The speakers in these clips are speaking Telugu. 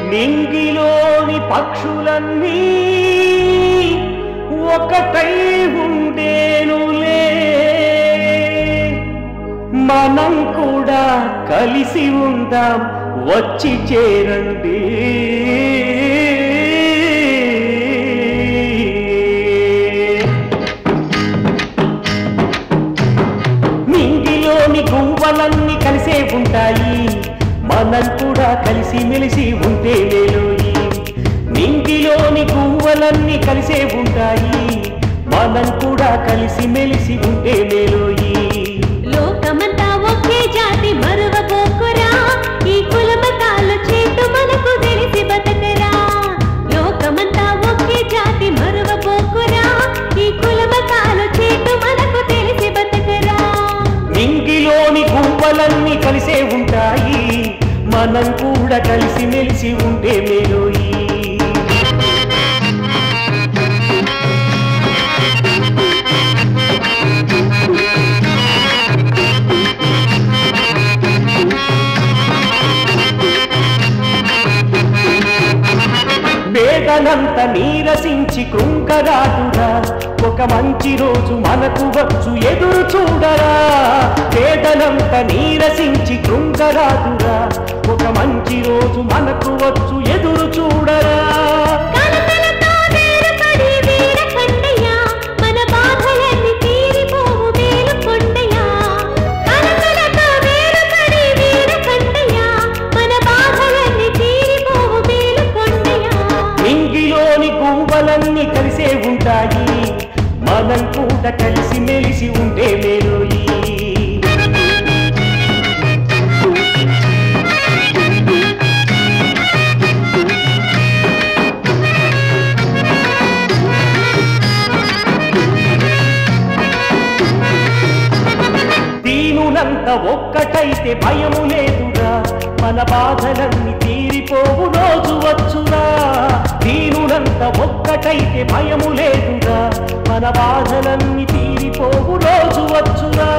నింగిలోని పక్షులన్నీ ఒకటై ఉండేనులే మనం కూడా కలిసి ఉందాం వచ్చి చేరండి నింగిలోని గువ్వలన్నీ కలిసే ఉంటాయి మనం కూడా కలిసి మెలిసి ఉంటే మేలోయి నింగిలోని గువ్వలన్నీ కలిసే ఉంటాయి మనం కూడా కలిసి మెలిసి ఉంటే మేలోయి లోకమంతా ఒకే జాతి మరువబోకురా ఈ కులమతాల చేటు మనకు తెలిసి బతకరా లోకమంతా ఒకే జాతి మరువబోకురా ఈ కులమతాల చేటు మనకు తెలిసి బతకరా నింగిలోని గువ్వలన్నీ కలిసే ఉంటాయి మనం కూడా కలిసి మెలిసి ఉంటే మేలోయి వేదనంత నీరసించి కృంగరాదురా ఒక మంచి రోజు మనకు వచ్చు ఎదురు చూడరా వేదనంత నీరసించి కృంగరాదురా ఒక మంచి రోజు మనకు వచ్చు ఎదురు చూడరా గువ్వలన్నీ కలిసే ఉంటాయి మనం కూడా కలిసి మెలిసి ఉంటే మేలోయి దీనులంత ఒక్కటైతే భయము లేదురా మన బాధలన్నీ తీరిపోవు రోజు వచ్చురా దీనులంత ఒక్కటైతే భయము లేదురా మన బాధలన్నీ తీరిపోవు రోజు వచ్చురా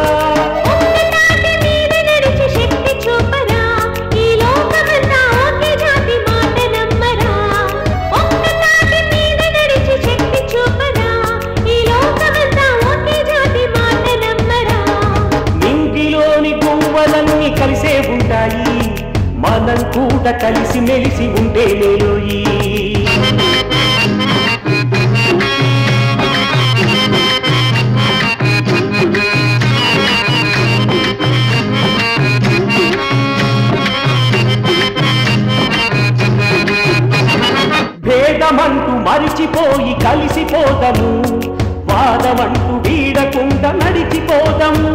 నింగిలోని గువ్వలన్నీ కలిసే ఉంటాయి మనం కూడా కలిసి మెలిసి ఉంటే మేలోయి భేదమంటూ మరిచిపోయి కలిసిపోదము వాదమంటూ వీడకుండా నడిచిపోదము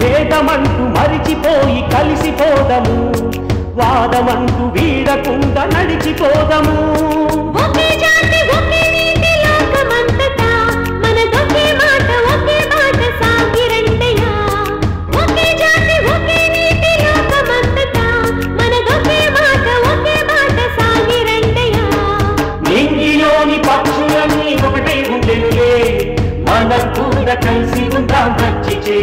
భేదమంటూ మరిచిపోయి కలిసిపోదము వాదమంటూ వీడకుండా నడిచిపోదము